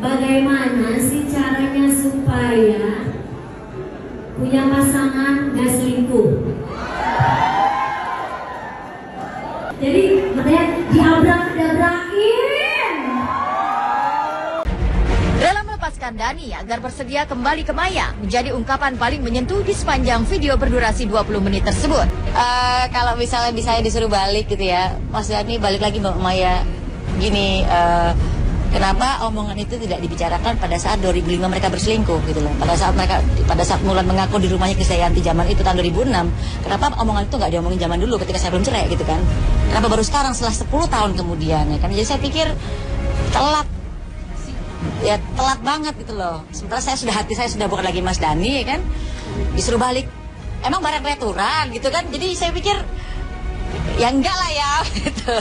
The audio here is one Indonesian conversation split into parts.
Bagaimana sih caranya supaya punya pasangan gak selingkuh? Jadi katanya diabrak-dabrakin. Rela melepaskan Dani agar bersedia kembali ke Maya menjadi ungkapan paling menyentuh di sepanjang video berdurasi 20 menit tersebut. Kalau misalnya saya disuruh balik gitu ya, Mas Dani balik lagi Mbak Maya. Gini, kenapa omongan itu tidak dibicarakan pada saat 2005 mereka berselingkuh gitu loh. Pada saat Mulan mengaku di rumahnya Krisdayanti zaman itu tahun 2006. Kenapa omongan itu nggak diomongin zaman dulu ketika saya belum cerai gitu kan? Kenapa baru sekarang setelah 10 tahun kemudian ya kan? Jadi saya pikir telat. Ya telat banget gitu loh. Sementara hati saya sudah bukan lagi Mas Dani ya kan. Disuruh balik. Emang barang returan gitu kan. Jadi saya pikir ya enggak lah ya gitu.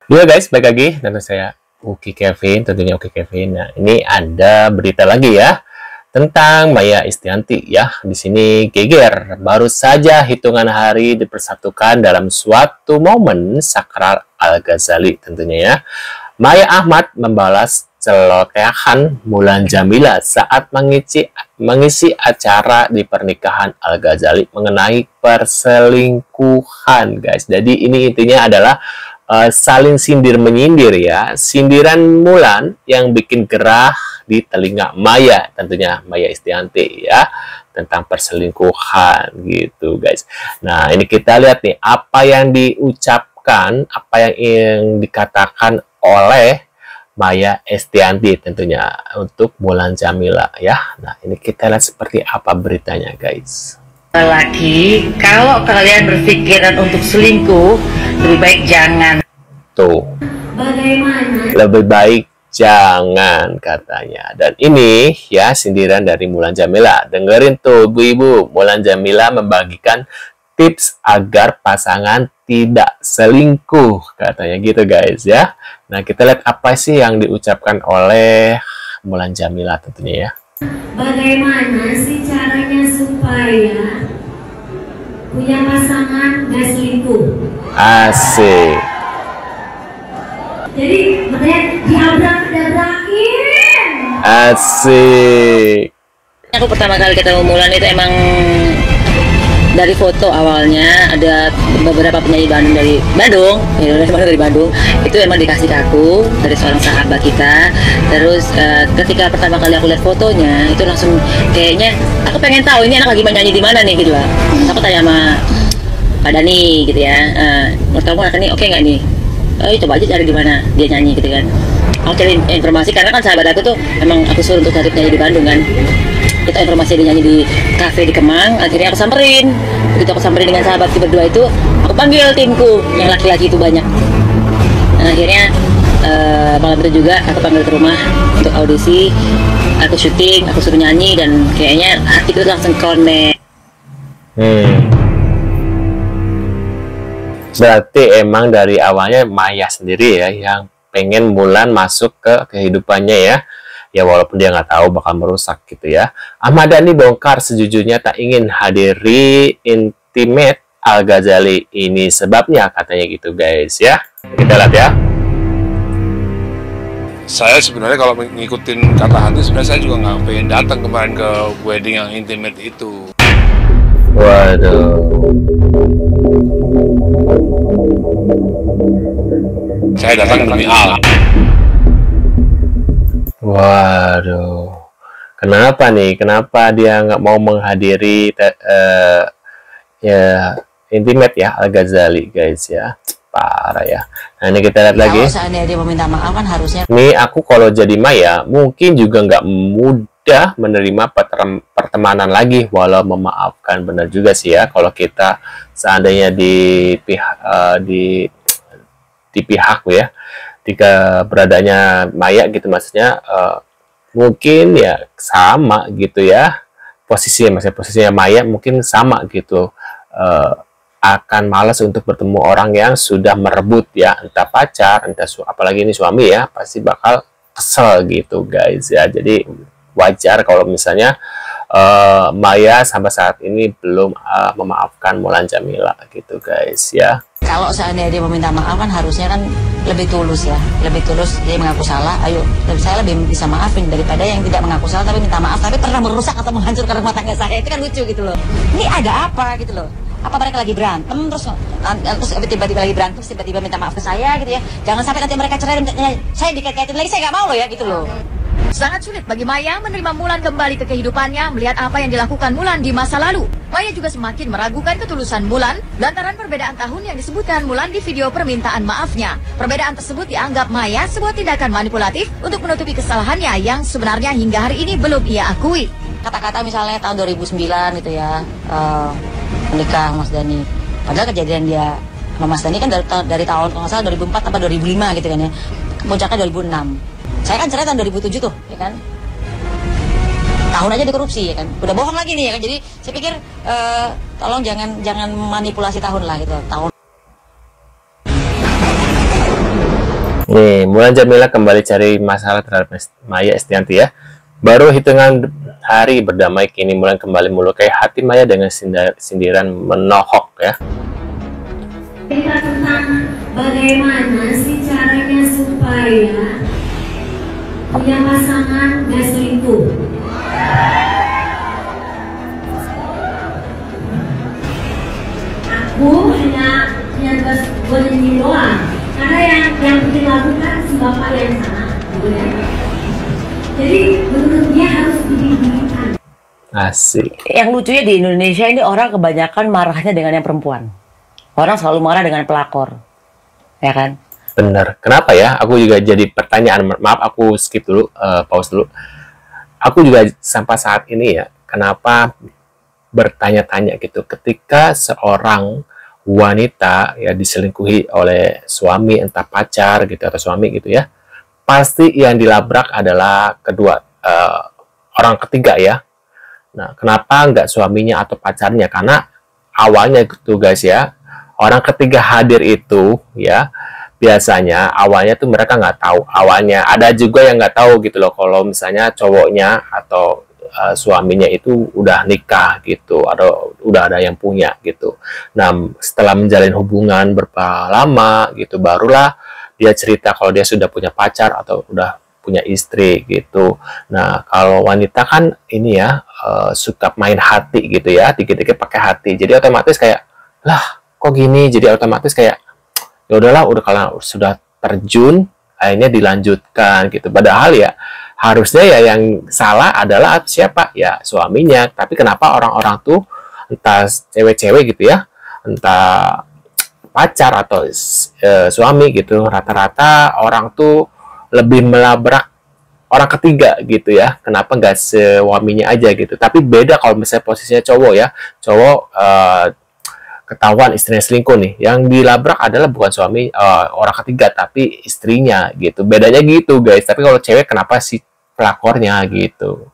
Halo guys, balik lagi dengan saya Uki Kevin, tentunya Uki Kevin. Nah, ini ada berita lagi ya tentang Maya Estianty ya. Di sini geger, baru saja hitungan hari dipersatukan dalam suatu momen sakral Al-Ghazali tentunya ya. Maya Ahmad membalas celotehan Mulan Jamila saat mengisi acara di pernikahan Al-Ghazali mengenai perselingkuhan guys. Jadi ini intinya adalah saling sindir menyindir ya, sindiran Mulan yang bikin gerah di telinga Maya, tentunya Maya Estianty ya, tentang perselingkuhan gitu guys. Nah ini kita lihat nih apa yang diucapkan, apa yang dikatakan oleh Maya Estianty tentunya untuk Mulan Jamila ya. Nah ini kita lihat seperti apa beritanya guys. Lagi, kalau kalian berpikiran untuk selingkuh, lebih baik jangan. Tuh. Bagaimana? Lebih baik jangan katanya. Dan ini ya sindiran dari Mulan Jamila. Dengerin tuh ibu-ibu. Mulan Jamila membagikan tips agar pasangan tidak selingkuh katanya gitu guys ya. Nah kita lihat apa sih yang diucapkan oleh Mulan Jamila tentunya ya. Bagaimana sih caranya supaya punya pasangan gak selingkuh? Asik. Jadi katanya diabrak-dabrakin. Asik. Aku pertama kali ketemu Mulan itu emang dari foto awalnya ada beberapa penyanyi Bandung dari Bandung itu emang dikasih ke aku dari seorang sahabat kita. Terus ketika pertama kali aku lihat fotonya itu langsung kayaknya aku pengen tahu ini anak lagi menyanyi di mana nih gitu lah. Aku tanya sama Pak Dani gitu ya, menurut kamu anak ini oke nggak nih? Coba aja cari di mana dia nyanyi gitu kan. Aku cari informasi karena kan sahabat aku tuh emang aku suruh untuk cari penyanyi di Bandung kan. Kita informasi dia nyanyi di kafe di Kemang, akhirnya aku samperin. Begitu aku samperin dengan sahabatku berdua itu, aku panggil timku yang laki-laki itu banyak. Dan akhirnya malam itu juga aku panggil ke rumah untuk audisi, aku syuting, aku suruh nyanyi dan kayaknya hatiku langsung connect. Berarti emang dari awalnya Maya sendiri ya yang pengen Mulan masuk ke kehidupannya ya. Ya walaupun dia nggak tahu bakal merusak gitu ya. Ahmad Dhani bongkar sejujurnya tak ingin hadiri intimate Al-Ghazali. Ini sebabnya katanya gitu guys ya. Kita lihat ya. Saya sebenarnya kalau ngikutin kata hati sebenarnya saya juga nggak pengen datang kemarin ke wedding yang intimate itu. Waduh. Saya datang demi Al. Waduh, kenapa nih? Kenapa dia nggak mau menghadiri ya intimate ya Al-Ghazali guys ya? Parah ya. Nah ini kita lihat lagi. Kalau seandainya dia meminta maaf kan harusnya. Nih aku kalau jadi Maya mungkin juga nggak mudah menerima pertemanan lagi walau memaafkan. Benar juga sih ya kalau kita seandainya di pihakku ya. Jika beradanya Maya gitu maksudnya mungkin ya sama gitu ya posisinya Maya mungkin sama gitu akan malas untuk bertemu orang yang sudah merebut ya entah pacar entah apalagi ini suami ya pasti bakal kesel gitu guys ya. Jadi wajar kalau misalnya Maya sampai saat ini belum memaafkan Mulan Jamila gitu guys ya. Kalau seandainya dia meminta maaf kan harusnya kan lebih tulus ya, lebih tulus dia mengaku salah. Ayo, saya lebih bisa maafin daripada yang tidak mengaku salah tapi minta maaf tapi pernah merusak atau menghancurkan rumah tangga saya. Itu kan lucu gitu loh. Ini ada apa gitu loh? Apa mereka lagi berantem terus tiba-tiba lagi berantem tiba-tiba minta maaf ke saya gitu ya? Jangan sampai nanti mereka cerai dan saya dikait-kaitin lagi, saya nggak mau loh ya gitu loh. Sangat sulit bagi Maya menerima Mulan kembali ke kehidupannya melihat apa yang dilakukan Mulan di masa lalu. Maya juga semakin meragukan ketulusan Mulan lantaran perbedaan tahun yang disebutkan Mulan di video permintaan maafnya. Perbedaan tersebut dianggap Maya sebuah tindakan manipulatif untuk menutupi kesalahannya yang sebenarnya hingga hari ini belum ia akui. Kata-kata misalnya tahun 2009 gitu ya, menikah Mas Dhani. Padahal kejadian dia sama Mas Dhani kan dari tahun kalau nggak salah 2004 atau 2005 gitu kan ya. Puncaknya 2006. Saya kan cerai tahun 2007 tuh, ya kan. Tahun aja dikorupsi, ya kan. Udah bohong lagi nih, ya kan. Jadi saya pikir tolong jangan manipulasi tahun lah gitu. Tahun. Nih, Mulan Jameela kembali cari masalah terhadap Maya Estianty ya. Baru hitungan hari berdamai, kini Mulan kembali melukai hati Maya dengan sindiran menohok ya. Cerita tentang bagaimana sih caranya supaya punya pasangan gak selingkuh. Aku hanya buat nyanyi doang, karena yang dilakukan si bapak yang sama, gitu ya. Jadi menurut dia harus diberikan. Asik. Yang lucunya di Indonesia ini orang kebanyakan marahnya dengan yang perempuan. Orang selalu marah dengan pelakor, ya kan? Bener. Kenapa ya? Aku juga jadi pertanyaan. Maaf, aku skip dulu, pause dulu. Aku juga sampai saat ini ya, kenapa bertanya-tanya gitu. Ketika seorang wanita ya diselingkuhi oleh suami, entah pacar gitu atau suami gitu ya, pasti yang dilabrak adalah kedua orang ketiga ya. Nah, kenapa nggak suaminya atau pacarnya? Karena awalnya gitu guys ya, orang ketiga hadir itu ya. Biasanya awalnya tuh mereka nggak tahu awalnya, ada juga yang nggak tahu gitu loh kalau misalnya cowoknya atau suaminya itu udah nikah gitu atau udah ada yang punya gitu. Nah, setelah menjalin hubungan berapa lama gitu barulah dia cerita kalau dia sudah punya pacar atau udah punya istri gitu. Nah, kalau wanita kan ini ya suka main hati gitu ya, dikit-dikit pakai hati, jadi otomatis kayak lah kok gini, jadi otomatis kayak ya udahlah, udah kalau sudah terjun akhirnya dilanjutkan gitu. Padahal ya harusnya ya yang salah adalah siapa ya, suaminya. Tapi kenapa orang-orang tuh entah cewek-cewek gitu ya, entah pacar atau suami gitu, rata-rata orang tuh lebih melabrak orang ketiga gitu ya. Kenapa nggak suaminya aja gitu? Tapi beda kalau misalnya posisinya cowok ya, cowok ketahuan istrinya selingkuh nih, yang dilabrak adalah bukan suami orang ketiga tapi istrinya gitu. Bedanya gitu guys. Tapi kalau cewek kenapa si pelakornya gitu.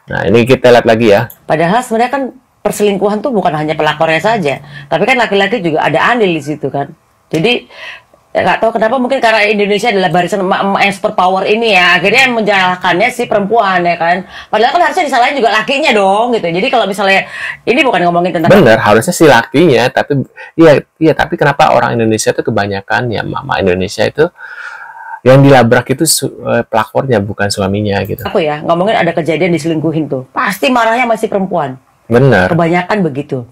Nah, ini kita lihat lagi ya. Padahal sebenarnya kan perselingkuhan tuh bukan hanya pelakornya saja, tapi kan laki-laki juga ada andil di situ kan. Jadi nggak tahu kenapa, mungkin karena Indonesia adalah barisan emak-emak yang super power ini ya, akhirnya yang menyalahkannya si perempuan ya kan. Padahal kan harusnya disalahin juga lakinya dong gitu. Jadi kalau misalnya ini bukan ngomongin tentang bener, harusnya si lakinya, tapi iya tapi kenapa orang Indonesia itu kebanyakan ya mama Indonesia itu yang dilabrak itu pelakornya bukan suaminya gitu. Aku ya ngomongin ada kejadian diselingkuhin tuh, pasti marahnya masih perempuan. Bener. Kebanyakan begitu.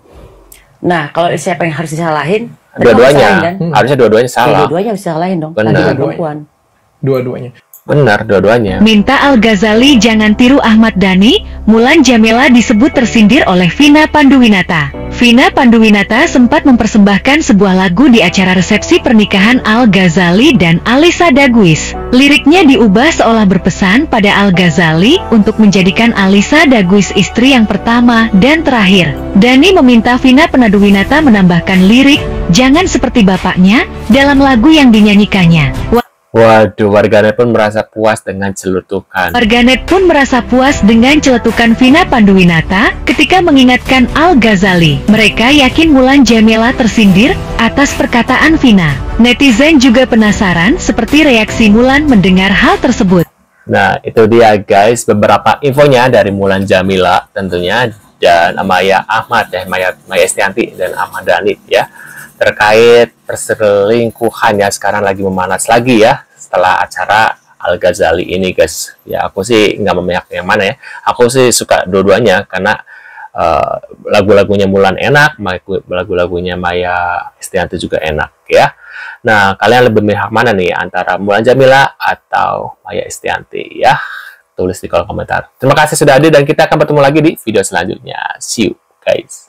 Nah, kalau siapa yang harus disalahin? Dua-duanya, kan? Harusnya dua-duanya salah. Dua-duanya bisa salahin dong. Benar. Dua-duanya. Benar, dua-duanya. Minta Al-Ghazali jangan tiru Ahmad Dhani, Mulan Jameela disebut tersindir oleh Vina Panduwinata. Vina Panduwinata sempat mempersembahkan sebuah lagu di acara resepsi pernikahan Al-Ghazali dan Alisa Daguis. Liriknya diubah seolah berpesan pada Al-Ghazali untuk menjadikan Alisa Daguis istri yang pertama dan terakhir. Dhani meminta Vina Panduwinata menambahkan lirik, "Jangan seperti bapaknya," dalam lagu yang dinyanyikannya. Waduh, warganet pun merasa puas dengan celetukan. Warganet pun merasa puas dengan celetukan Vina Panduwinata ketika mengingatkan Al-Ghazali. Mereka yakin Mulan Jameela tersindir atas perkataan Vina. Netizen juga penasaran seperti reaksi Mulan mendengar hal tersebut. Nah, itu dia guys, beberapa infonya dari Mulan Jameela tentunya dan Maya Ahmad ya, Maya Estianty dan Ahmad Dhani ya. terkait perselingkuhan ya, sekarang lagi memanas lagi ya setelah acara Al-Ghazali ini guys. Ya aku sih nggak memihak yang mana ya, aku sih suka dua-duanya karena lagu-lagunya Mulan enak, lagu-lagunya Maya Estianty juga enak ya. Nah, kalian lebih memihak mana nih, antara Mulan Jameela atau Maya Estianty ya? Tulis di kolom komentar. Terima kasih sudah hadir dan kita akan bertemu lagi di video selanjutnya. See you guys.